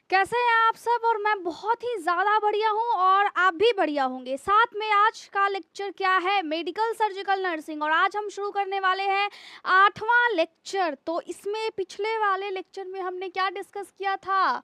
कैसे हैं आप सब? और मैं बहुत ही ज़्यादा बढ़िया हूँ और आप भी बढ़िया होंगे। साथ में आज का लेक्चर क्या है? Medical surgical nursing. और आज हम शुरू करने वाले हैं 8वां लेक्चर। तो इसमें पिछले वाले लेक्चर में हमने क्या डिस्कस किया था?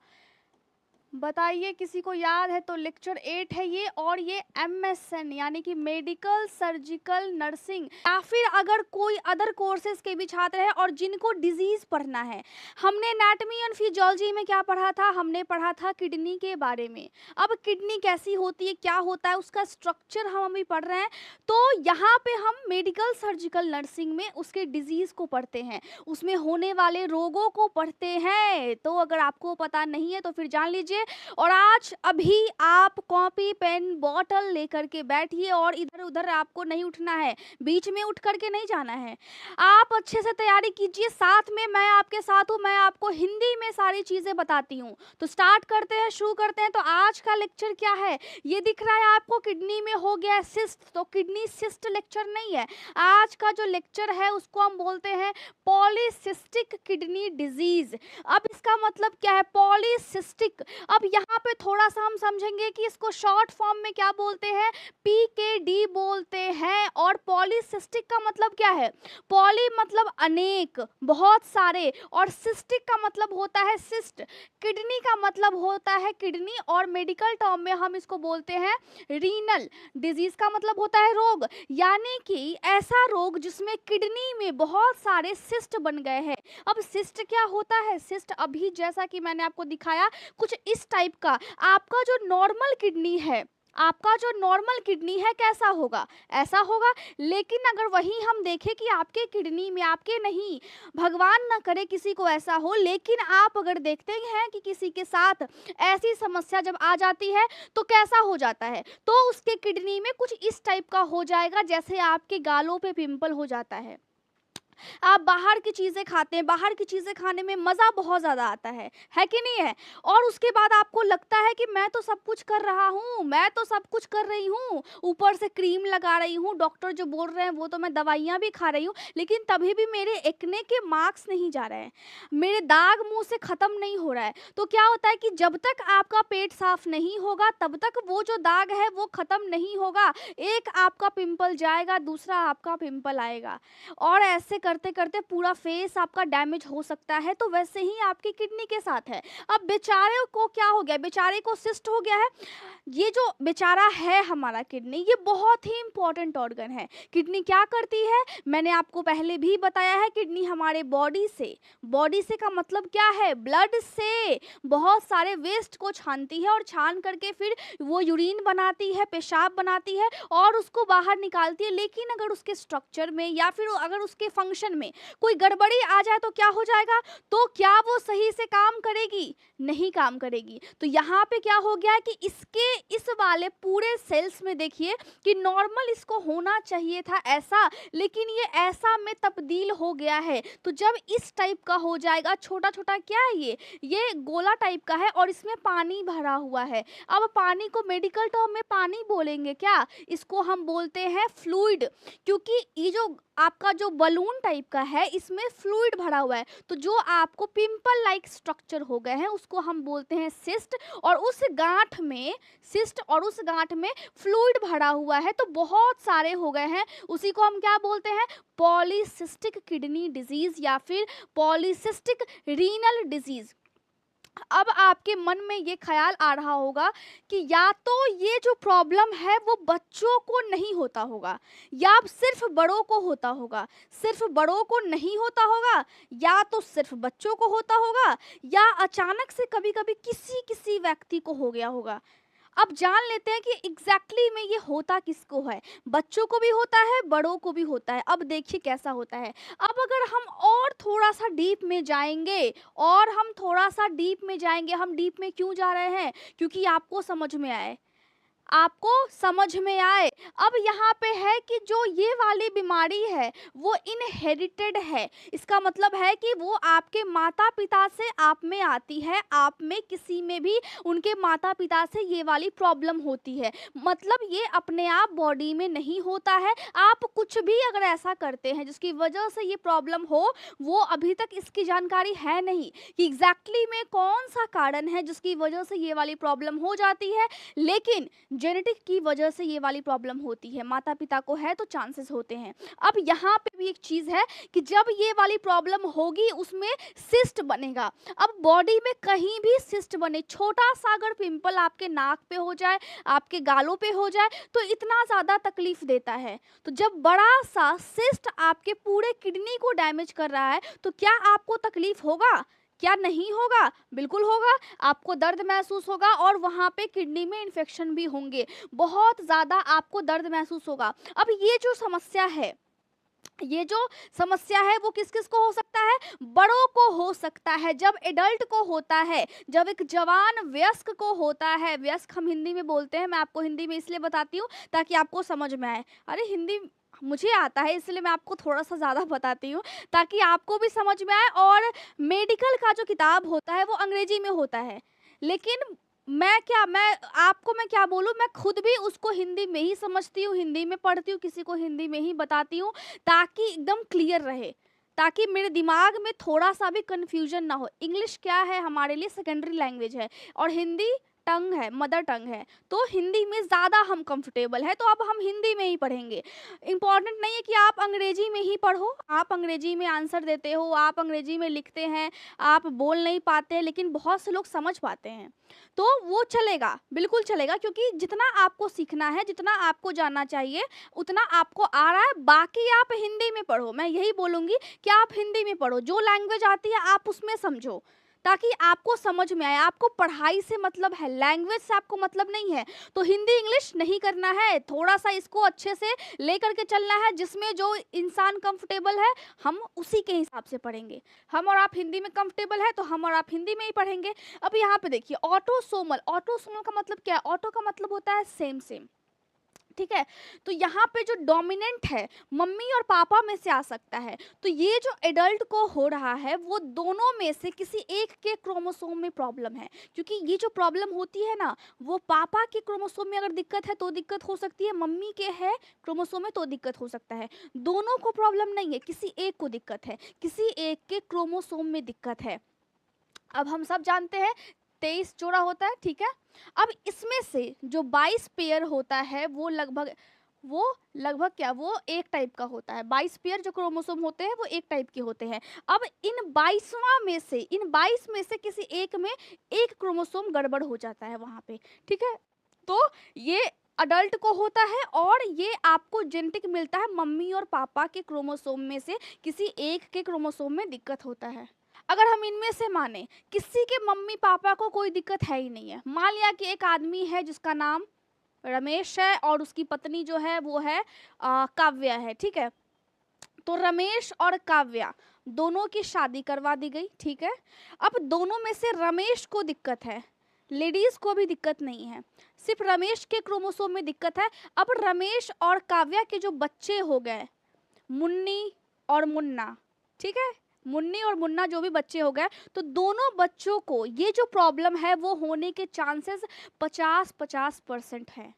बताइए, किसी को याद है? तो लेक्चर 8 है ये, और ये MSN यानी कि मेडिकल सर्जिकल नर्सिंग, या फिर अगर कोई अदर कोर्सेज के भी छात्र हैं और जिनको डिजीज पढ़ना है। हमने एनाटॉमी एंड फिजियोलॉजी में क्या पढ़ा था? हमने पढ़ा था किडनी के बारे में। अब किडनी कैसी होती है, क्या होता है, उसका स्ट्रक्चर हम अभी पढ़ रहे हैं। तो यहाँ पे हम मेडिकल सर्जिकल नर्सिंग में उसके डिजीज को पढ़ते हैं, उसमें होने वाले रोगों को पढ़ते हैं। तो अगर आपको पता नहीं है तो फिर जान लीजिए। और आज अभी आप कॉपी पेन बॉटल लेकर के बैठिए और इधर उधर आपको नहीं उठना है, बीच में उठ करके नहीं जाना है। आप अच्छे से तैयारी कीजिए, साथ में मैं आपके साथ हूँ, मैं आपको हिंदी में सारी चीजें बताती हूँ। तो स्टार्ट करते हैं, शुरू करते हैं। तो आज का लेक्चर क्या है? ये दिख रहा है आपको, किडनी में हो गया सिस्ट। तो किडनी सिस्ट लेक्चर नहीं है। आज का जो लेक्चर है उसको हम बोलते हैं पॉलीसिस्टिक किडनी डिजीज। अब इसका मतलब क्या है? पॉलीसिस्टिक। अब यहाँ पे थोड़ा सा हम समझेंगे कि इसको शॉर्ट फॉर्म में क्या बोलते हैं, PKD बोलते हैं। और पॉलीसिस्टिक का मतलब क्या है? पॉली मतलब अनेक, बहुत सारे, और सिस्टिक का मतलब होता है सिस्ट। किडनी का मतलब होता है किडनी, और मेडिकल टर्म में हम इसको बोलते हैं रीनल। डिजीज का मतलब होता है रोग, यानी कि ऐसा रोग जिसमें किडनी में बहुत सारे सिस्ट बन गए हैं। अब सिस्ट क्या होता है? सिस्ट अभी जैसा कि मैंने आपको दिखाया कुछ इस टाइप का। आपका जो नॉर्मल किडनी है, आपका जो नॉर्मल किडनी है कैसा होगा? ऐसा होगा। लेकिन अगर वही हम देखें कि आपके किडनी में, आपके नहीं, भगवान ना करे किसी को ऐसा हो, लेकिन आप अगर देखते हैं कि किसी के साथ ऐसी समस्या जब आ जाती है तो कैसा हो जाता है, तो उसके किडनी में कुछ इस टाइप का हो जाएगा, जैसे आपके गालों पे पिंपल हो जाता है। आप बाहर की चीज़ें खाते हैं, बाहर की चीज़ें खाने में मज़ा बहुत ज़्यादा आता है कि नहीं है? और उसके बाद आपको लगता है कि मैं तो सब कुछ कर रहा हूँ, मैं तो सब कुछ कर रही हूँ, ऊपर से क्रीम लगा रही हूँ, डॉक्टर जो बोल रहे हैं वो तो मैं दवाइयाँ भी खा रही हूँ, लेकिन तभी भी मेरे एक्ने के मार्क्स नहीं जा रहे हैं, मेरे दाग मुँह से ख़त्म नहीं हो रहा है। तो क्या होता है कि जब तक आपका पेट साफ नहीं होगा तब तक वो जो दाग है वो ख़त्म नहीं होगा। एक आपका पिंपल जाएगा, दूसरा आपका पिंपल आएगा, और ऐसे करते करते पूरा फेस आपका डैमेज हो सकता है। तो वैसे ही आपकी किडनी के साथ है। अब बेचारे को क्या हो गया? बेचारे को सिस्ट हो गया है। ये जो बेचारा है हमारा किडनी, ये बहुत ही इंपॉर्टेंट ऑर्गन है। किडनी क्या करती है? मैंने आपको पहले भी बताया है, किडनी हमारे बॉडी से का मतलब क्या है? ब्लड से बहुत सारे वेस्ट को छानती है, और छान करके फिर वो यूरिन बनाती है, पेशाब बनाती है, और उसको बाहर निकालती है। लेकिन अगर उसके स्ट्रक्चर में या फिर अगर उसके फंक्शन में कोई गड़बड़ी आ जाए तो क्या हो जाएगा? तो क्या वो सही से काम करेगी? नहीं काम करेगी। तो यहाँ पे क्या हो गया है कि इसके इस वाले पूरे सेल्स में देखिए कि नॉर्मल इसको होना चाहिए था ऐसा, लेकिन ये ऐसा में तब्दील हो गया है। तो जब इस टाइप का हो जाएगा, छोटा छोटा क्या है ये गोला टाइप का है, और इसमें पानी भरा हुआ है। अब पानी को मेडिकल टर्म में पानी बोलेंगे क्या? इसको हम बोलते हैं फ्लूइड, क्योंकि ये जो आपका जो बलून टाइप का है इसमें फ्लूइड भरा हुआ है। तो जो आपको पिंपल लाइक स्ट्रक्चर हो गए हैं उसको हम बोलते हैं सिस्ट, और उस गांठ में फ्लूइड भरा हुआ है, तो बहुत सारे हो गए हैं, उसी को हम क्या बोलते हैं? पॉलीसिस्टिक किडनी डिजीज या फिर पॉलीसिस्टिक रीनल डिजीज। अब आपके मन में ये ख्याल आ रहा होगा कि या तो ये जो प्रॉब्लम है वो बच्चों को नहीं होता होगा, या सिर्फ बड़ों को होता होगा। सिर्फ बड़ों को नहीं होता होगा, या तो सिर्फ बच्चों को होता होगा, या अचानक से कभी कभी किसी किसी व्यक्ति को हो गया होगा। अब जान लेते हैं कि एग्जैक्टली में ये होता किसको है। बच्चों को भी होता है, बड़ों को भी होता है। अब देखिए कैसा होता है। अब अगर हम और थोड़ा सा डीप में जाएंगे, हम डीप में क्यों जा रहे हैं? क्योंकि आपको समझ में आए। आपको समझ में आए। अब यहाँ पे है कि जो ये वाली बीमारी है वो इनहेरिटेड है। इसका मतलब है कि वो आपके माता पिता से आप में आती है, आप में किसी में भी उनके माता पिता से ये वाली प्रॉब्लम होती है। मतलब ये अपने आप बॉडी में नहीं होता है। आप कुछ भी अगर ऐसा करते हैं जिसकी वजह से ये प्रॉब्लम हो, वो अभी तक इसकी जानकारी है नहीं कि एग्जैक्टली में कौन सा कारण है जिसकी वजह से ये वाली प्रॉब्लम हो जाती है। लेकिन जेनेटिक की वजह से ये वाली प्रॉब्लम होती है, माता पिता को है तो चांसेस होते हैं। अब यहाँ पे भी एक चीज़ है कि जब ये वाली प्रॉब्लम होगी उसमें सिस्ट बनेगा। अब बॉडी में कहीं भी सिस्ट बने, छोटा सा अगर पिंपल आपके नाक पे हो जाए, आपके गालों पे हो जाए, तो इतना ज़्यादा तकलीफ देता है। तो जब बड़ा सा सिस्ट आपके पूरे किडनी को डैमेज कर रहा है तो क्या आपको तकलीफ होगा? क्या नहीं होगा? बिल्कुल होगा। आपको दर्द महसूस होगा और वहाँ पे किडनी में इन्फेक्शन भी होंगे, बहुत ज़्यादा आपको दर्द महसूस होगा। अब ये जो समस्या है, ये जो समस्या है वो किस किस को हो सकता है? बड़ों को हो सकता है। जब एडल्ट को होता है, जब एक जवान वयस्क को होता है, वयस्क हम हिंदी में बोलते हैं, मैं आपको हिंदी में इसलिए बताती हूँ ताकि आपको समझ में आए। अरे हिंदी मुझे आता है इसलिए मैं आपको थोड़ा सा ज़्यादा बताती हूँ ताकि आपको भी समझ में आए। और मेडिकल का जो किताब होता है वो अंग्रेजी में होता है, लेकिन मैं क्या बोलूँ, मैं खुद भी उसको हिंदी में ही समझती हूँ, हिंदी में पढ़ती हूँ, किसी को हिंदी में ही बताती हूँ ताकि एकदम क्लियर रहे, ताकि मेरे दिमाग में थोड़ा सा भी कन्फ्यूजन ना हो। इंग्लिश क्या है, हमारे लिए सेकेंडरी लैंग्वेज है और हिंदी टंग है, मदर टंग है, तो हिंदी में ज़्यादा हम कंफर्टेबल है, तो अब हम हिंदी में ही पढ़ेंगे। इम्पॉर्टेंट नहीं है कि आप अंग्रेजी में ही पढ़ो, आप अंग्रेजी में आंसर देते हो, आप अंग्रेजी में लिखते हैं, आप बोल नहीं पाते हैं, लेकिन बहुत से लोग समझ पाते हैं, तो वो चलेगा, बिल्कुल चलेगा, क्योंकि जितना आपको सीखना है, जितना आपको जानना चाहिए, उतना आपको आ रहा है। बाकी आप हिंदी में पढ़ो, मैं यही बोलूँगी कि आप हिंदी में पढ़ो, जो लैंग्वेज आती है आप उसमें समझो ताकि आपको समझ में आए। आपको पढ़ाई से मतलब है, लैंग्वेज से आपको मतलब नहीं है। तो हिंदी इंग्लिश नहीं करना है, थोड़ा सा इसको अच्छे से लेकर के चलना है, जिसमें जो इंसान कंफर्टेबल है हम उसी के हिसाब से पढ़ेंगे। हम और आप हिंदी में कंफर्टेबल है तो हम और आप हिंदी में ही पढ़ेंगे। अब यहाँ पे देखिए ऑटोसोमल, ऑटोसोमल का मतलब क्या है? ऑटो का मतलब होता है सेम सेम, ठीक है। तो यहाँ पे जो डोमिनेंट है मम्मी और पापा में से आ सकता है। तो ये जो एडल्ट को हो रहा है वो दोनों में से किसी एक के क्रोमोसोम में प्रॉब्लम है, क्योंकि ये जो प्रॉब्लम होती है ना, वो पापा के क्रोमोसोम में अगर दिक्कत है तो दिक्कत हो सकती है, मम्मी के है क्रोमोसोम में तो दिक्कत हो सकता है। दोनों को प्रॉब्लम नहीं है, किसी एक को दिक्कत है, किसी एक के क्रोमोसोम में दिक्कत है। अब हम सब जानते हैं 23 जोड़ा होता है, ठीक है। अब इसमें से जो 22 पेयर होता है वो लगभग क्या, वो एक टाइप का होता है। 22 पेयर जो क्रोमोसोम होते हैं वो एक टाइप के होते हैं। अब इन 22 में से किसी एक में एक क्रोमोसोम गड़बड़ हो जाता है वहाँ पे, ठीक है। तो ये अडल्ट को होता है और ये आपको जेनेटिक मिलता है, मम्मी और पापा के क्रोमोसोम में से किसी एक के क्रोमोसोम में दिक्कत होता है। अगर हम इनमें से माने किसी के मम्मी पापा को कोई दिक्कत है ही नहीं है, मान लिया कि एक आदमी है जिसका नाम रमेश है और उसकी पत्नी जो है वो है काव्या है, ठीक है। तो रमेश और काव्या दोनों की शादी करवा दी गई, ठीक है। अब दोनों में से रमेश को दिक्कत है, लेडीज को भी दिक्कत नहीं है, सिर्फ रमेश के क्रोमोसोम में दिक्कत है। अब रमेश और काव्या के जो बच्चे हो गए, मुन्नी और मुन्ना, ठीक है, मुन्नी और मुन्ना जो भी बच्चे हो गए, तो दोनों बच्चों को ये जो प्रॉब्लम है वो होने के चांसेस 50-50% है।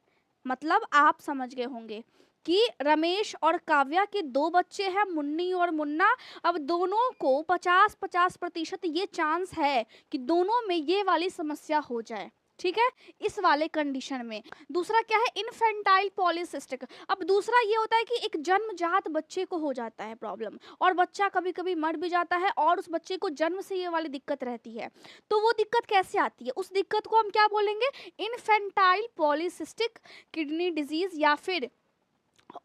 मतलब आप समझ गए होंगे कि रमेश और काव्या के 2 बच्चे हैं, मुन्नी और मुन्ना। अब दोनों को 50-50% ये चांस है कि दोनों में ये वाली समस्या हो जाए, ठीक है, इस वाले कंडीशन में। दूसरा क्या है? Infantile polycystic. अब दूसरा ये होता है कि एक जन्मजात बच्चे को हो जाता है प्रॉब्लम, और बच्चा कभी कभी मर भी जाता है और उस बच्चे को जन्म से ये वाली दिक्कत रहती है। तो वो दिक्कत कैसे आती है? उस दिक्कत को हम क्या बोलेंगे? इन्फेंटाइल पॉलीसिस्टिक किडनी डिजीज या फिर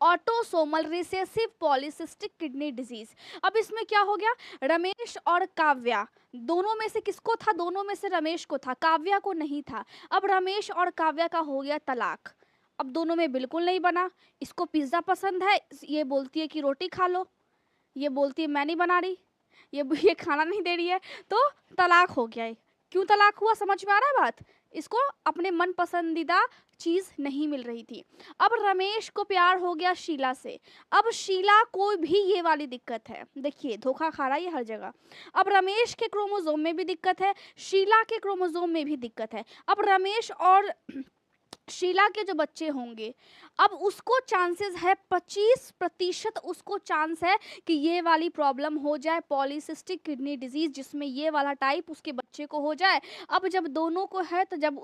autosomal recessive polycystic kidney disease. अब इसमें क्या हो गया? रमेश और काव्या दोनों में से किसको था? दोनों में से रमेश को था, काव्या को नहीं था। अब रमेश और काव्या का हो गया तलाक। अब दोनों में बिल्कुल नहीं बना। इसको पिज्ज़ा पसंद है, ये बोलती है कि रोटी खा लो, ये बोलती है मैं नहीं बना रही, ये खाना नहीं दे रही है, तो तलाक हो गया है। क्यों तलाक हुआ? समझ में आ रहा है बात? इसको अपने मन पसंदीदा चीज नहीं मिल रही थी। अब रमेश को प्यार हो गया शीला से। अब शीला को भी ये वाली दिक्कत है, देखिए धोखा खा रहा है ये हर जगह। अब रमेश के क्रोमोसोम में भी दिक्कत है, शीला के क्रोमोसोम में भी दिक्कत है। अब रमेश और शीला के जो बच्चे होंगे, अब उसको चांसेस है 25% उसको चांस है कि ये वाली प्रॉब्लम हो जाए, पॉलीसिस्टिक किडनी डिजीज, जिसमें ये वाला टाइप उसके बच्चे को हो जाए। अब जब दोनों को है तो जब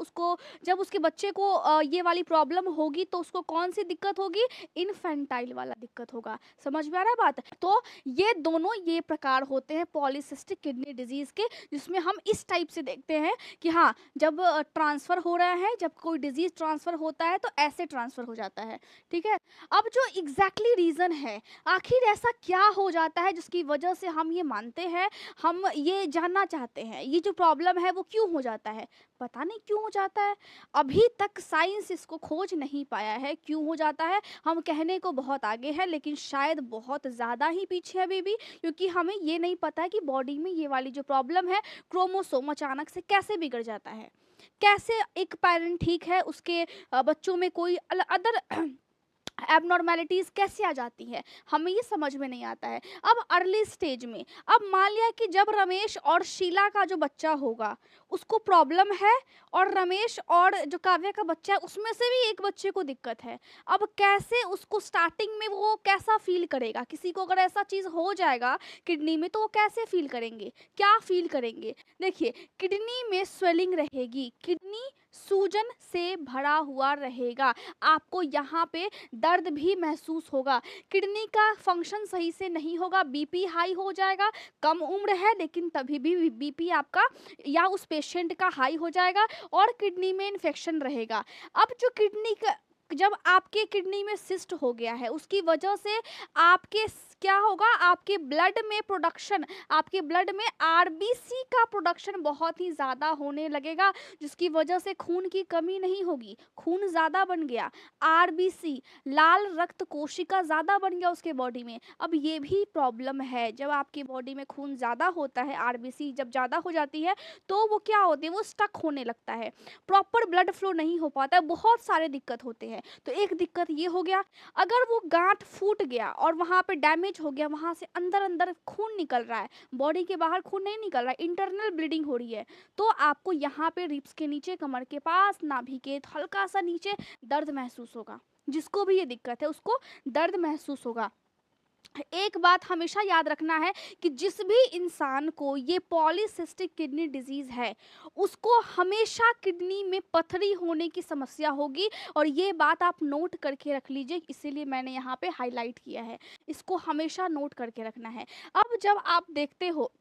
उसके बच्चे को ये वाली प्रॉब्लम होगी तो उसको कौन सी दिक्कत होगी? इन्फेंटाइल वाला दिक्कत होगा। समझ में आ रहा है बात? तो ये दोनों ये प्रकार होते हैं पॉलीसिस्टिक किडनी डिजीज के, जिसमें हम इस टाइप से देखते हैं कि हाँ, जब ट्रांसफर हो रहा है, जब कोई डिजीज ट्रांसफर होता है तो ऐसे ट्रांसफर हो जाता है। ठीक है, अब जो एग्जैक्टली रीजन है, आखिर ऐसा क्या हो जाता है जिसकी वजह से हम ये मानते हैं, हम ये जानना चाहते हैं ये जो प्रॉब्लम है वो क्यों हो जाता है। पता नहीं क्यों हो जाता है, अभी तक साइंस इसको खोज नहीं पाया है क्यों हो जाता है। हम कहने को बहुत आगे है लेकिन शायद बहुत ज़्यादा ही पीछे अभी भी, क्योंकि हमें ये नहीं पता है कि बॉडी में ये वाली जो प्रॉब्लम है, क्रोमोसोम अचानक से कैसे बिगड़ जाता है, कैसे एक पेरेंट ठीक है उसके बच्चों में कोई अदर एबनॉर्मेलिटीज कैसे आ जाती है, हमें ये समझ में नहीं आता है। अब अर्ली स्टेज में, अब मान लिया कि जब रमेश और शीला का जो बच्चा होगा उसको प्रॉब्लम है, और रमेश और जो काव्या का बच्चा है उसमें से भी एक बच्चे को दिक्कत है। अब कैसे उसको स्टार्टिंग में वो कैसा फील करेगा, किसी को अगर ऐसा चीज़ हो जाएगा किडनी में तो वो कैसे फील करेंगे, क्या फील करेंगे? देखिए, किडनी में स्वेलिंग रहेगी, किडनी सूजन से भरा हुआ रहेगा, आपको यहाँ पे दर्द भी महसूस होगा, किडनी का फंक्शन सही से नहीं होगा, बीपी हाई हो जाएगा। कम उम्र है लेकिन तभी भी बीपी आपका या उस पेशेंट का हाई हो जाएगा, और किडनी में इन्फेक्शन रहेगा। अब जो किडनी का, जब आपके किडनी में सिस्ट हो गया है उसकी वजह से आपके क्या होगा, आपके ब्लड में प्रोडक्शन, आपके ब्लड में आरबीसी का प्रोडक्शन बहुत ही ज़्यादा होने लगेगा, जिसकी वजह से खून की कमी नहीं होगी, खून ज़्यादा बन गया, आरबीसी लाल रक्त कोशिका ज़्यादा बन गया उसके बॉडी में। अब ये भी प्रॉब्लम है, जब आपकी बॉडी में खून ज़्यादा होता है, आरबीसी जब ज़्यादा हो जाती है तो वो क्या होती है, वो स्टक होने लगता है, प्रॉपर ब्लड फ्लो नहीं हो पाता है, बहुत सारे दिक्कत होते हैं। तो एक दिक्कत ये हो गया, अगर वो गांठ फूट गया और वहाँ पे डैमेज हो गया, वहाँ से अंदर अंदर खून निकल रहा है, बॉडी के बाहर खून नहीं निकल रहा है, इंटरनल ब्लीडिंग हो रही है, तो आपको यहाँ पे रिब्स के नीचे, कमर के पास, नाभि के हल्का सा नीचे दर्द महसूस होगा। जिसको भी ये दिक्कत है उसको दर्द महसूस होगा। एक बात हमेशा याद रखना है कि जिस भी इंसान को ये पॉलीसिस्टिक किडनी डिजीज है उसको हमेशा किडनी में पथरी होने की समस्या होगी, और ये बात आप नोट करके रख लीजिए, इसीलिए मैंने यहाँ पे हाईलाइट किया है, इसको हमेशा नोट करके रखना है। अब जब आप देखते हो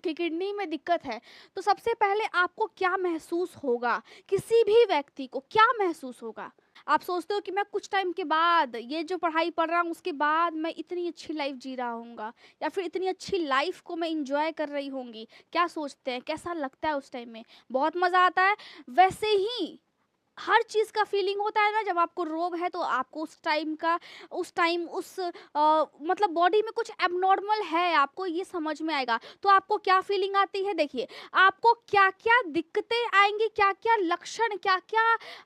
कि किडनी में दिक्कत है तो सबसे पहले आपको क्या महसूस होगा, किसी भी व्यक्ति को क्या महसूस होगा? आप सोचते हो कि मैं कुछ टाइम के बाद ये जो पढ़ाई पढ़ रहा हूँ उसके बाद मैं इतनी अच्छी लाइफ जी रहा हूँगा, या फिर इतनी अच्छी लाइफ को मैं इंजॉय कर रही होंगी, क्या सोचते हैं, कैसा लगता है उस टाइम में? बहुत मज़ा आता है। वैसे ही हर चीज़ का फीलिंग होता है ना, जब आपको रोग है तो आपको उस टाइम मतलब बॉडी में कुछ एबनॉर्मल है, आपको ये समझ में आएगा, तो आपको क्या फीलिंग आती है? देखिए, आपको क्या क्या दिक्कतें आएंगी, क्या क्या लक्षण, क्या क्या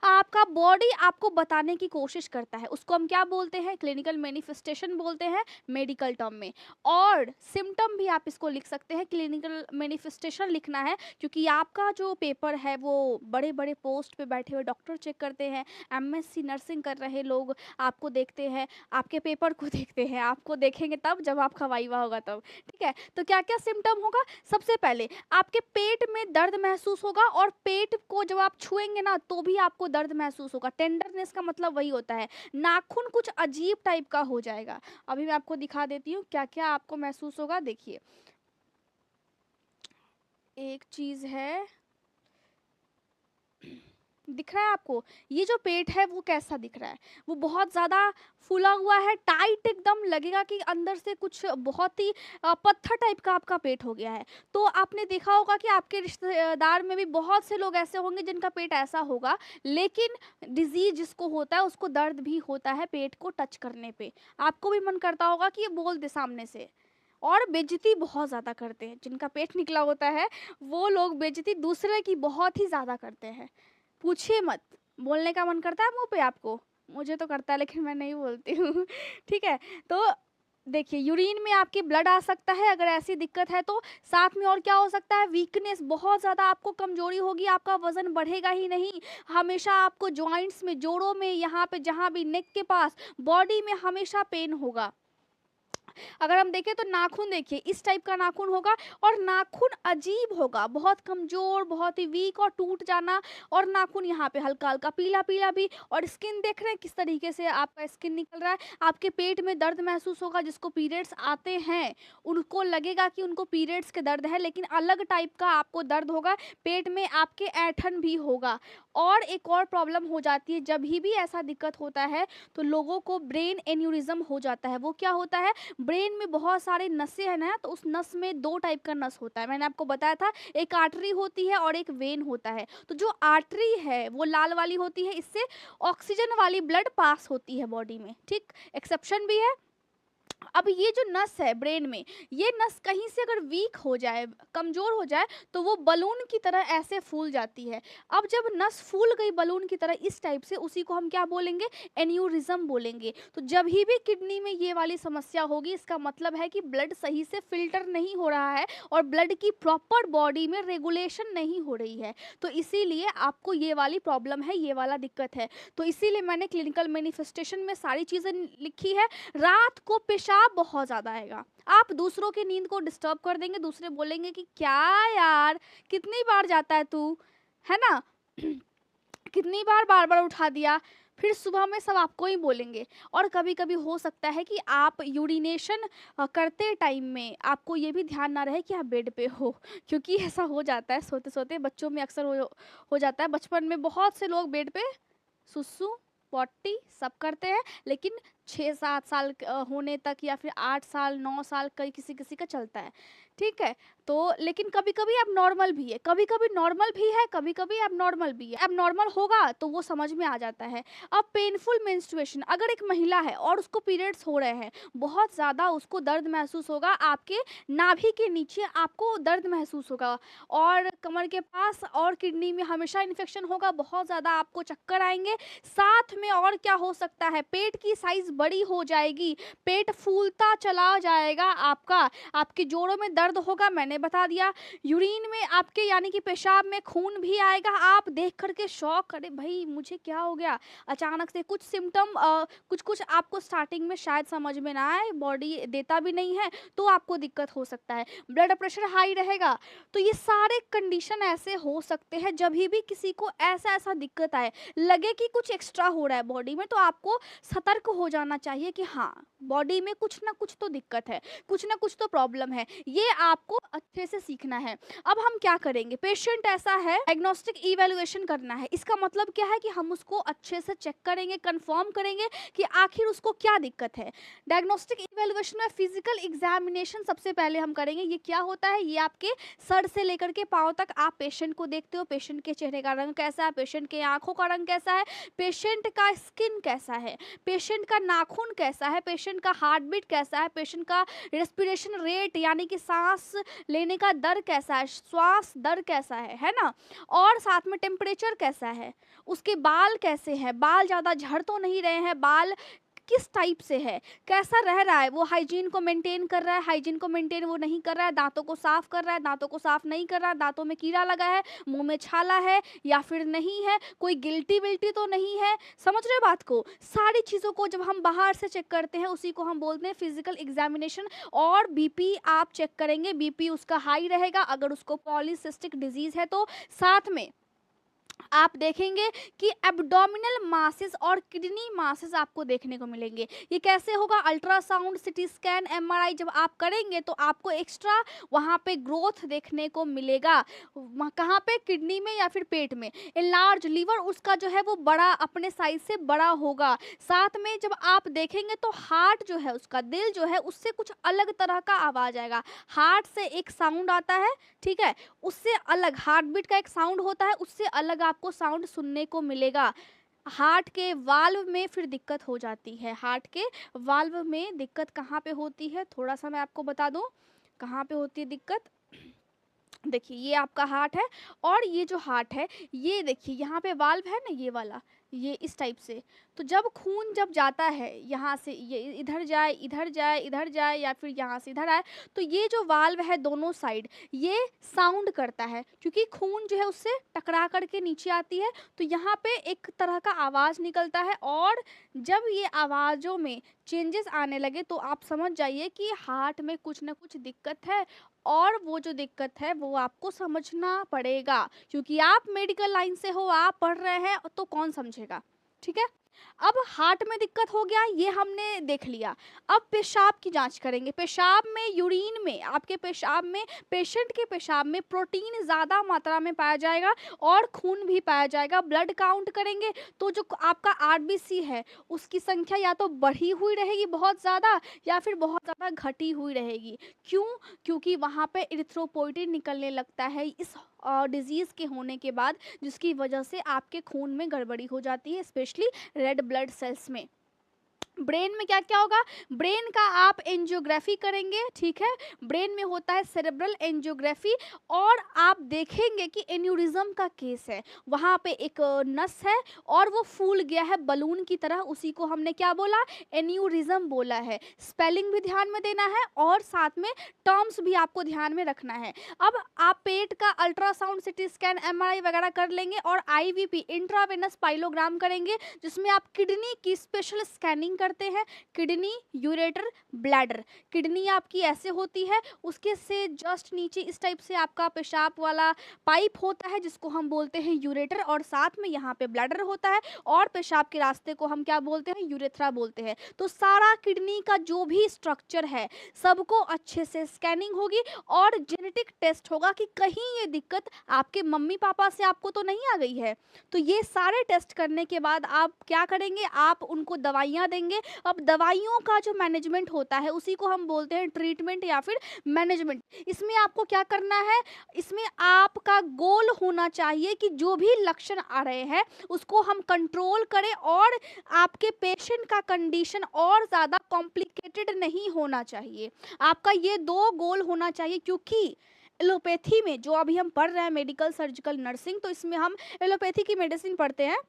आपका बॉडी आपको बताने की कोशिश करता है, उसको हम क्या बोलते हैं? क्लिनिकल मैनिफेस्टेशन बोलते हैं मेडिकल टर्म में। और सिम्टम भी आप इसको लिख सकते हैं, क्लिनिकल मैनिफेस्टेशन लिखना है, क्योंकि आपका जो पेपर है वो बड़े बड़े पोस्ट पे बैठे हुए डॉक्टर चेक करते हैं, एमएससी नर्सिंग कर रहे लोग आपको देखते हैं, आपके पेपर को देखते हैं, आपको देखेंगे तब जब आपका वाइवा होगा तब। ठीक है, तो क्या क्या सिम्टम होगा? सबसे पहले आपके पेट में दर्द महसूस होगा, और पेट को जब आप छुएंगे ना तो भी आपको दर्द महसूस होगा। टेंडरनेस का मतलब वही होता है, नाखून कुछ अजीब टाइप का हो जाएगा। अभी मैं आपको दिखा देती हूँ क्या क्या आपको महसूस होगा। देखिए, एक चीज है, दिख रहा है आपको, ये जो पेट है वो कैसा दिख रहा है? वो बहुत ज़्यादा फूला हुआ है, टाइट एकदम, लगेगा कि अंदर से कुछ बहुत ही पत्थर टाइप का आपका पेट हो गया है। तो आपने देखा होगा कि आपके रिश्तेदार में भी बहुत से लोग ऐसे होंगे जिनका पेट ऐसा होगा, लेकिन डिजीज जिसको होता है उसको दर्द भी होता है पेट को टच करने पे। आपको भी मन करता होगा कि ये बोल दे सामने से, और बेइज्जती बहुत ज़्यादा करते हैं। जिनका पेट निकला होता है वो लोग बेइज्जती दूसरे की बहुत ही ज़्यादा करते हैं, पूछिए मत। बोलने का मन करता है मुँह पे आपको? मुझे तो करता है लेकिन मैं नहीं बोलती हूँ। ठीक है? तो देखिए यूरिन में आपके ब्लड आ सकता है अगर ऐसी दिक्कत है तो। साथ में और क्या हो सकता है, वीकनेस, बहुत ज़्यादा आपको कमजोरी होगी, आपका वजन बढ़ेगा ही नहीं। हमेशा आपको जॉइंट्स में, जोड़ों में, यहाँ पे जहाँ भी नेक के पास, बॉडी में हमेशा पेन होगा। अगर हम देखें तो नाखून देखिए इस टाइप का नाखून होगा और नाखून अजीब होगा, बहुत कमजोर, बहुत ही वीक और टूट जाना। और नाखून यहाँ पे हल्का हल्का पीला पीला भी। और स्किन देख रहे हैं किस तरीके से आपका स्किन निकल रहा है। आपके पेट में दर्द महसूस होगा, जिसको पीरियड्स आते हैं उनको लगेगा कि उनको पीरियड्स के दर्द है, लेकिन अलग टाइप का आपको दर्द होगा। पेट में आपके ऐंठन भी होगा। और एक और प्रॉब्लम हो जाती है, जब भी ऐसा दिक्कत होता है तो लोगों को ब्रेन एन्यूरिज्म हो जाता है। वो क्या होता है, ब्रेन में बहुत सारे नसें हैं ना, तो उस नस में दो टाइप का नस होता है, मैंने आपको बताया था। एक आर्टरी होती है और एक वेन होता है। तो जो आर्टरी है वो लाल वाली होती है, इससे ऑक्सीजन वाली ब्लड पास होती है बॉडी में, ठीक। एक्सेप्शन भी है। अब ये जो नस है ब्रेन में, ये नस कहीं से अगर वीक हो जाए, कमजोर हो जाए, तो वो बलून की तरह ऐसे फूल जाती है। अब जब नस फूल गई बलून की तरह इस टाइप से, उसी को हम क्या बोलेंगे, एन्यूरिज्म बोलेंगे। तो जब भी किडनी में ये वाली समस्या होगी, इसका मतलब है कि ब्लड सही से फिल्टर नहीं हो रहा है और ब्लड की प्रॉपर बॉडी में रेगुलेशन नहीं हो रही है। तो इसीलिए आपको ये वाली प्रॉब्लम है, ये वाला दिक्कत है। तो इसीलिए मैंने क्लिनिकल मैनिफेस्टेशन में सारी चीज़ें लिखी है। रात को पेशाब बहुत ज़्यादा आएगा, आप दूसरों की नींद को डिस्टर्ब कर देंगे, दूसरे बोलेंगे कि क्या यार कितनी बार जाता है तू, है ना। कितनी बार बार बार उठा दिया। फिर सुबह में सब आपको ही बोलेंगे। और कभी कभी हो सकता है कि आप यूरिनेशन करते टाइम में आपको ये भी ध्यान ना रहे कि आप बेड पे हो, क्योंकि ऐसा हो जाता है सोते सोते, बच्चों में अक्सर हो जाता है। बचपन में बहुत से लोग बेड पे सुसु पॉटी सब करते हैं, लेकिन 6-7 साल होने तक या फिर 8 साल 9 साल कई किसी किसी का चलता है, ठीक है। तो लेकिन कभी कभी अब नॉर्मल भी है, कभी कभी नॉर्मल भी है, कभी कभी अब नॉर्मल भी है। अब नॉर्मल होगा तो वो समझ में आ जाता है। अब पेनफुल मेंस्ट्रुएशन, अगर एक महिला है और उसको पीरियड्स हो रहे हैं, बहुत ज़्यादा उसको दर्द महसूस होगा, आपके नाभि के नीचे आपको दर्द महसूस होगा और कमर के पास, और किडनी में हमेशा इन्फेक्शन होगा, बहुत ज़्यादा आपको चक्कर आएंगे। साथ में और क्या हो सकता है, पेट की साइज बड़ी हो जाएगी, पेट फूलता चला जाएगा आपका, आपके जोड़ों में दर्द होगा, मैंने बता दिया। यूरिन में आपके यानी कि पेशाब में खून भी आएगा, आप देख करके शॉक, अरे भाई मुझे क्या हो गया अचानक से। कुछ सिम्टम कुछ कुछ आपको स्टार्टिंग में शायद समझ में ना आए, बॉडी देता भी नहीं है तो आपको दिक्कत हो सकता है। ब्लड प्रेशर हाई रहेगा। तो ये सारे कंडीशन ऐसे हो सकते हैं, जब भी किसी को ऐसा ऐसा दिक्कत आए, लगे कि कुछ एक्स्ट्रा हो रहा है बॉडी में, तो आपको सतर्क हो जाना चाहिए कि हाँ बॉडी में कुछ ना कुछ तो दिक्कत है, कुछ ना कुछ तो प्रॉब्लम है। ये आपको अच्छे से सीखना है। अब हम क्या करेंगे, पेशेंट ऐसा है, डायग्नोस्टिक इवैल्यूएशन करना है। इसका मतलब क्या है कि हम उसको अच्छे से चेक करेंगे, कंफर्म करेंगे कि आखिर उसको क्या दिक्कत है। डायग्नोस्टिक इवैल्यूएशन में फिजिकल एग्जामिनेशन सबसे पहले हम करेंगे। ये क्या होता है, ये आपके सर से लेकर के पाँव तक आप पेशेंट को देखते हो, पेशेंट के चेहरे का रंग कैसा है, पेशेंट के आंखों का रंग कैसा है, पेशेंट का स्किन कैसा है, पेशेंट का नाखून कैसा है, पेशेंट का हार्ट बीट कैसा है, पेशेंट का रेस्पिरेशन रेट यानी कि सांस लेने का दर कैसा है, श्वास दर कैसा है ना। और साथ में टेम्परेचर कैसा है, उसके बाल कैसे हैं, बाल ज़्यादा झड़ तो नहीं रहे हैं, बाल किस टाइप से है, कैसा रह रहा है, वो हाइजीन को मेंटेन कर रहा है, हाइजीन को मेंटेन वो नहीं कर रहा है, दांतों को साफ कर रहा है, दांतों को साफ नहीं कर रहा है, दांतों में कीड़ा लगा है, मुंह में छाला है या फिर नहीं है, कोई गिल्टी विल्टी तो नहीं है। समझ रहे बात को, सारी चीज़ों को जब हम बाहर से चेक करते हैं उसी को हम बोलते हैं फिजिकल एग्जामिनेशन। और बीपी आप चेक करेंगे, बीपी उसका हाई रहेगा अगर उसको पॉलीसिस्टिक डिजीज है तो। साथ में आप देखेंगे कि एब्डोमिनल मासेस और किडनी मासेस आपको देखने को मिलेंगे। ये कैसे होगा, अल्ट्रासाउंड, सिटी स्कैन, एमआरआई जब आप करेंगे तो आपको एक्स्ट्रा वहाँ पे ग्रोथ देखने को मिलेगा। कहाँ पे, किडनी में या फिर पेट में। एनलार्ज लीवर उसका जो है वो बड़ा, अपने साइज से बड़ा होगा। साथ में जब आप देखेंगे तो हार्ट जो है उसका, दिल जो है उससे कुछ अलग तरह का आवाज़ आएगा। हार्ट से एक साउंड आता है, ठीक है, उससे अलग हार्ट बीट का एक साउंड होता है, उससे अलग आपको साउंड सुनने को मिलेगा। हार्ट के वाल्व में फिर दिक्कत हो जाती है। हार्ट के वाल्व में दिक्कत कहाँ पे होती है, थोड़ा सा मैं आपको बता दूं कहाँ पे होती है दिक्कत। देखिए ये आपका हार्ट है, और ये जो हार्ट है, ये देखिए यहाँ पे वाल्व है ना, ये वाला, ये इस टाइप से। तो जब खून जब जाता है यहाँ से, ये इधर जाए इधर जाए इधर जाए, या फिर यहाँ से इधर आए, तो ये जो वाल्व है दोनों साइड, ये साउंड करता है, क्योंकि खून जो है उससे टकरा करके नीचे आती है, तो यहाँ पे एक तरह का आवाज़ निकलता है। और जब ये आवाज़ों में चेंजेस आने लगे, तो आप समझ जाइए कि हार्ट में कुछ ना कुछ दिक्कत है। और वो जो दिक्कत है वो आपको समझना पड़ेगा, क्योंकि आप मेडिकल लाइन से हो, आप पढ़ रहे हैं, तो कौन समझेगा। ठीक है, अब हार्ट में दिक्कत हो गया, ये हमने देख लिया। अब पेशाब की जांच करेंगे। पेशाब में, यूरिन में, आपके पेशाब में, पेशेंट के पेशाब में प्रोटीन ज़्यादा मात्रा में पाया जाएगा और खून भी पाया जाएगा। ब्लड काउंट करेंगे तो जो आपका आरबीसी है उसकी संख्या या तो बढ़ी हुई रहेगी बहुत ज़्यादा, या फिर बहुत ज़्यादा घटी हुई रहेगी। क्यों? क्योंकि वहाँ पे इरिथ्रोपोइटिन निकलने लगता है इस डिजीज़ के होने के बाद, जिसकी वजह से आपके खून में गड़बड़ी हो जाती है, स्पेशली रेड ब्लड सेल्स में। ब्रेन में क्या क्या होगा? ब्रेन का आप एंजियोग्राफी करेंगे, ठीक है, ब्रेन में होता है सेरेब्रल एंजियोग्राफी, और आप देखेंगे कि एन्यूरिज्म का केस है, वहाँ पे एक नस है और वो फूल गया है बलून की तरह, उसी को हमने क्या बोला? एन्यूरिज्म बोला है। स्पेलिंग भी ध्यान में देना है और साथ में टर्म्स भी आपको ध्यान में रखना है। अब आप पेट का अल्ट्रासाउंड, सिटी स्कैन, एमआरआई वगैरह कर लेंगे, और आईवीपी, इंट्रावेनस पाइलोग्राम करेंगे, जिसमें आप किडनी की स्पेशल स्कैनिंग करते हैं। Kidney, ureter, bladder. किडनी आपकी ऐसे होती है, उसके से जस्ट नीचे इस टाइप से आपका पेशाब वाला पाइप होता है, जिसको हम बोलते हैं यूरेटर, और साथ में यहाँ पे ब्लैडर होता है, और पेशाब के रास्ते को हम क्या बोलते हैं? यूरेथ्रा बोलते हैं। तो सारा किडनी का जो भी स्ट्रक्चर है, सबको अच्छे से स्कैनिंग होगी, और जेनेटिक टेस्ट होगा कि कहीं ये दिक्कत आपके मम्मी पापा से आपको तो नहीं आ गई है। तो ये सारे टेस्ट करने के बाद आप क्या करेंगे? आप उनको दवाइयाँ देंगे। अब दवाइयों का जो मैनेजमेंट होता है उसी को हम बोलते हैं ट्रीटमेंट या फिर मैनेजमेंट। इसमें आपको क्या करना है? इसमें आपका गोल होना चाहिए कि जो भी लक्षण आ रहे हैं उसको हम कंट्रोल करें, और आपके पेशेंट का कंडीशन और ज़्यादा कॉम्प्लिकेटेड नहीं होना चाहिए। आपका ये दो गोल होना चाहिए, क्योंकि एलोपैथी में जो अभी हम पढ़ रहे हैं मेडिकल सर्जिकल नर्सिंग, तो इसमें हम एलोपैथी की मेडिसिन पढ़ते हैं,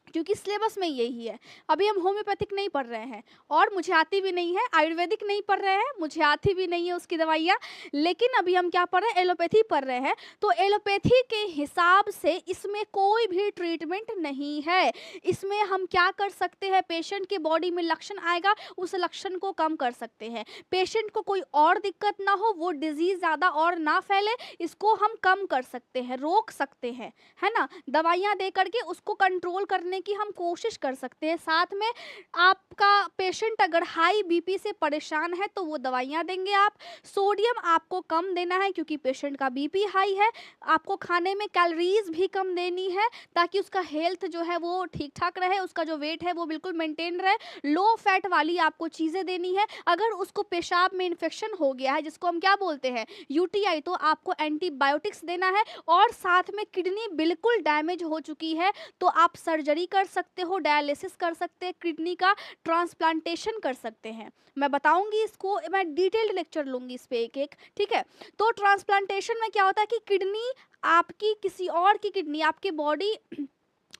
क्योंकि सिलेबस में यही है। अभी हम होम्योपैथिक नहीं पढ़ रहे हैं, और मुझे आती भी नहीं है। आयुर्वेदिक नहीं पढ़ रहे हैं, मुझे आती भी नहीं है उसकी दवाइयाँ। लेकिन अभी हम क्या पढ़ रहे हैं? एलोपैथी पढ़ रहे हैं। तो एलोपैथी के हिसाब से इसमें कोई भी ट्रीटमेंट नहीं है। इसमें हम क्या कर सकते हैं? पेशेंट के बॉडी में लक्षण आएगा, उस लक्षण को कम कर सकते हैं। पेशेंट को कोई और दिक्कत ना हो, वो डिजीज़ ज़्यादा और ना फैले, इसको हम कम कर सकते हैं, रोक सकते हैं, है ना। दवाइयाँ दे करके उसको कंट्रोल करने की हम कोशिश कर सकते हैं। साथ में आपका पेशेंट अगर हाई बीपी से परेशान है तो वो दवाइयाँ देंगे आप। सोडियम आपको कम देना है, क्योंकि पेशेंट का बीपी हाई है। आपको खाने में कैलोरीज भी कम देनी है, ताकि उसका हेल्थ जो है वो ठीक ठाक रहे, उसका जो वेट है वो बिल्कुल मेंटेन रहे। लो फैट वाली आपको चीज़ें देनी है। अगर उसको पेशाब में इन्फेक्शन हो गया है, जिसको हम क्या बोलते हैं? यूटीआई, तो आपको एंटीबायोटिक्स देना है। और साथ में किडनी बिल्कुल डैमेज हो चुकी है तो आप सर्जरी कर सकते हो, डायलिसिस कर सकते हैं, किडनी का ट्रांसप्लांटेशन कर सकते हैं। मैं बताऊंगी इसको, मैं डिटेल्ड लेक्चर लूंगी इस पे एक एक, ठीक है। तो ट्रांसप्लांटेशन में क्या होता है कि किडनी आपकी किसी और की किडनी आपके बॉडी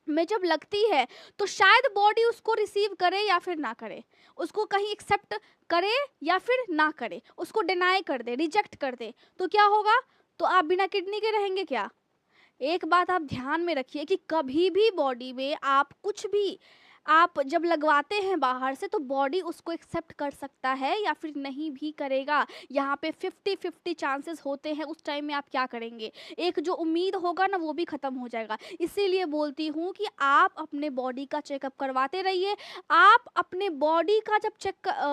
में जब लगती है, तो शायद बॉडी उसको रिसीव करे या फिर ना करे, उसको कहीं एक्सेप्ट करे या फिर ना करे, उसको डिनाई कर दे, रिजेक्ट कर दे, तो क्या होगा? तो आप बिना किडनी के रहेंगे क्या? एक बात आप ध्यान में रखिए कि कभी भी बॉडी में आप कुछ भी आप जब लगवाते हैं बाहर से, तो बॉडी उसको एक्सेप्ट कर सकता है या फिर नहीं भी करेगा। यहाँ पे 50-50 चांसेस होते हैं। उस टाइम में आप क्या करेंगे? एक जो उम्मीद होगा ना, वो भी ख़त्म हो जाएगा। इसीलिए बोलती हूँ कि आप अपने बॉडी का चेकअप करवाते रहिए। आप अपने बॉडी का जब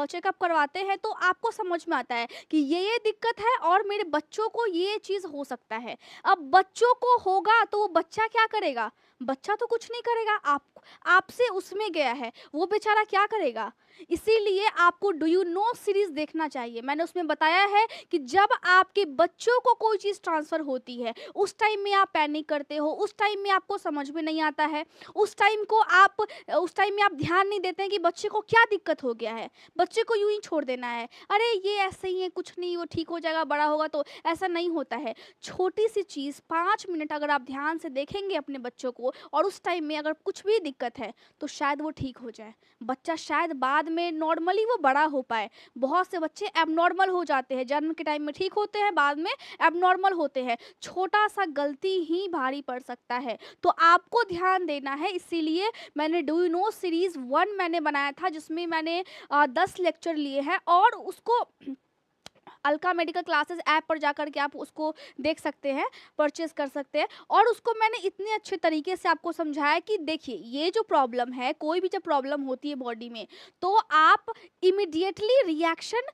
चेकअप करवाते हैं तो आपको समझ में आता है कि ये दिक्कत है और मेरे बच्चों को ये चीज़ हो सकता है। अब बच्चों को होगा तो वो बच्चा क्या करेगा? बच्चा तो कुछ नहीं करेगा, आपसे उसमें गया है, वो बेचारा क्या करेगा? इसीलिए आपको डू यू नो सीरीज़ देखना चाहिए। मैंने उसमें बताया है कि जब आपके बच्चों को कोई चीज़ ट्रांसफ़र होती है, उस टाइम में आप पैनिक करते हो, उस टाइम में आपको समझ में नहीं आता है, उस टाइम में आप ध्यान नहीं देते हैं कि बच्चे को क्या दिक्कत हो गया है, बच्चे को यूँ ही छोड़ देना है, अरे ये ऐसे ही है, कुछ नहीं, वो ठीक हो जाएगा, बड़ा होगा तो। ऐसा नहीं होता है। छोटी सी चीज़ 5 मिनट अगर आप ध्यान से देखेंगे अपने बच्चों को और उस टाइम में अगर कुछ भी दिक्कत है, तो शायद वो ठीक हो जाए। बच्चा शायद बाद में नॉर्मली वो बड़ा हो पाए। बहुत से बच्चे एबनॉर्मल हो जाते हैं, जन्म के टाइम में ठीक होते हैं, बाद में एबनॉर्मल होते हैं। छोटा-सा गलती ही भारी पड़ सकता है, तो आपको ध्यान देना है। इसीलिए मैंने डू यू नो सीरीज़ 1 मैंने बनाया था, जिसमें मैंने 10 लेक्चर लिए हैं और उसको अलका मेडिकल क्लासेस ऐप पर जाकर के आप उसको देख सकते हैं, परचेज़ कर सकते हैं। और उसको मैंने इतने अच्छे तरीके से आपको समझाया कि देखिए, ये जो प्रॉब्लम है, कोई भी जब प्रॉब्लम होती है बॉडी में, तो आप इमीडिएटली रिएक्शन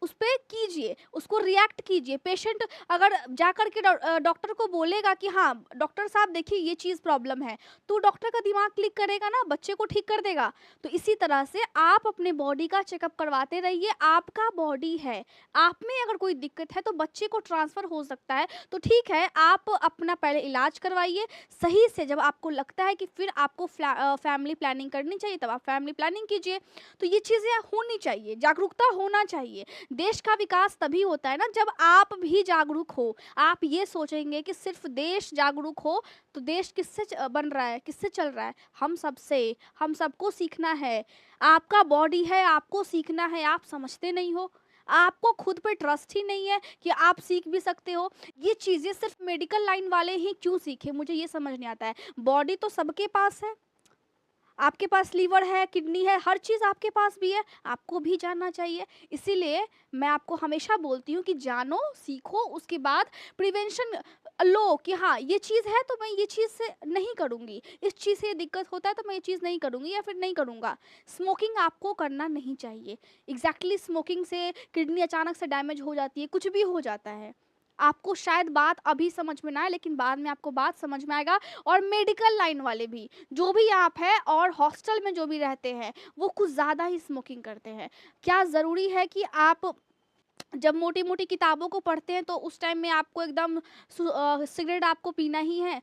उस पे कीजिए, उसको रिएक्ट कीजिए। पेशेंट अगर जाकर के डॉक्टर को बोलेगा कि हाँ, डॉक्टर साहब देखिए ये चीज़ प्रॉब्लम है, तो डॉक्टर का दिमाग क्लिक करेगा ना, बच्चे को ठीक कर देगा। तो इसी तरह से आप अपने बॉडी का चेकअप करवाते रहिए, आपका बॉडी है, आप में अगर कोई दिक्कत है तो बच्चे को ट्रांसफ़र हो सकता है। तो ठीक है, आप अपना पहले इलाज करवाइए सही से। जब आपको लगता है कि फिर आपको फैमिली प्लानिंग करनी चाहिए, तब आप फैमिली प्लानिंग कीजिए। तो ये चीज़ें होनी चाहिए, जागरूकता होना चाहिए। देश का विकास तभी होता है ना जब आप भी जागरूक हो। आप ये सोचेंगे कि सिर्फ देश जागरूक हो, तो देश किससे बन रहा है, किससे चल रहा है? हम सबसे, हम सबको सीखना है। आपका बॉडी है, आपको सीखना है, आप समझते नहीं हो। आपको खुद पे ट्रस्ट ही नहीं है कि आप सीख भी सकते हो। ये चीज़ें सिर्फ मेडिकल लाइन वाले ही क्यों सीखें, मुझे ये समझ नहीं आता है। बॉडी तो सबके पास है, आपके पास लीवर है, किडनी है, हर चीज़ आपके पास भी है, आपको भी जानना चाहिए। इसीलिए मैं आपको हमेशा बोलती हूँ कि जानो, सीखो, उसके बाद प्रिवेंशन लो कि हाँ, ये चीज़ है तो मैं ये चीज़ से नहीं करूँगी, इस चीज़ से ये दिक्कत होता है तो मैं ये चीज़ नहीं करूँगी या फिर नहीं करूँगा। स्मोकिंग आपको करना नहीं चाहिए। एग्ज़ैक्टली स्मोकिंग से किडनी अचानक से डैमेज हो जाती है, कुछ भी हो जाता है। आपको शायद बात अभी समझ में ना आए, लेकिन बाद में आपको बात समझ में आएगा। और मेडिकल लाइन वाले भी, जो भी आप हैं और हॉस्टल में जो भी रहते हैं, वो कुछ ज़्यादा ही स्मोकिंग करते हैं। क्या ज़रूरी है कि आप जब मोटी-मोटी किताबों को पढ़ते हैं तो उस टाइम में आपको एकदम सिगरेट आपको पीना ही है,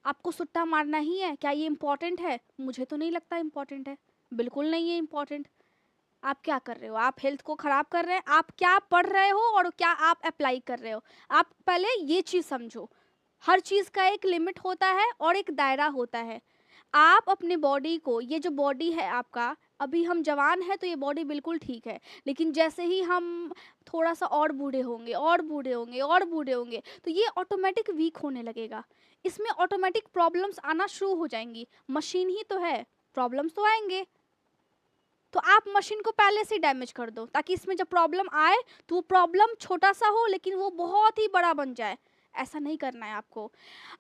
आपको सुट्टा मारना ही है? क्या ये इम्पोर्टेंट है? मुझे तो नहीं लगता इम्पोर्टेंट है, बिल्कुल नहीं है इम्पोर्टेंट। आप क्या कर रहे हो? आप हेल्थ को ख़राब कर रहे हैं। आप क्या पढ़ रहे हो और क्या आप अप्लाई कर रहे हो? आप पहले ये चीज़ समझो। हर चीज़ का एक लिमिट होता है और एक दायरा होता है। आप अपने बॉडी को, ये जो बॉडी है आपका, अभी हम जवान हैं तो ये बॉडी बिल्कुल ठीक है। लेकिन जैसे ही हम थोड़ा-सा और बूढ़े होंगे और बूढ़े होंगे और बूढ़े होंगे, तो ये ऑटोमेटिक वीक होने लगेगा। इसमें ऑटोमेटिक प्रॉब्लम्स आना शुरू हो जाएँगी। मशीन ही तो है, प्रॉब्लम्स तो आएँगे। तो आप मशीन को पहले से डैमेज कर दो, ताकि इसमें जब प्रॉब्लम आए तो वो प्रॉब्लम छोटा सा हो लेकिन वो बहुत ही बड़ा बन जाए। ऐसा नहीं करना है आपको।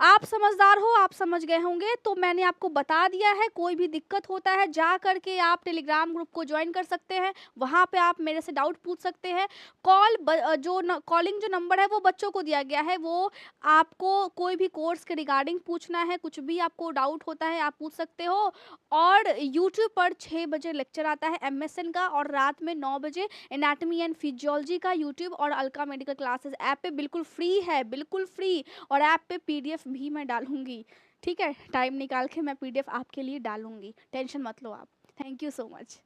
आप समझदार हो, आप समझ गए होंगे, तो मैंने आपको बता दिया है। कोई भी दिक्कत होता है जा करके आप टेलीग्राम ग्रुप को ज्वाइन कर सकते हैं, वहाँ पे आप मेरे से डाउट पूछ सकते हैं। कॉलिंग जो नंबर है वो बच्चों को दिया गया है, वो आपको कोई भी कोर्स के रिगार्डिंग पूछना है, कुछ भी आपको डाउट होता है आप पूछ सकते हो। और यूट्यूब पर 6 बजे लेक्चर आता है एमएसएन का, और रात में 9 बजे एनाटॉमी एंड फिजियोलॉजी का यूट्यूब और अलका मेडिकल क्लासेस ऐप पे बिल्कुल फ्री है, बिल्कुल फ्री। और ऐप पे पीडीएफ भी मैं डालूँगी, ठीक है? टाइम निकाल के मैं पीडीएफ आपके लिए डालूँगी, टेंशन मत लो आप। Thank you so much.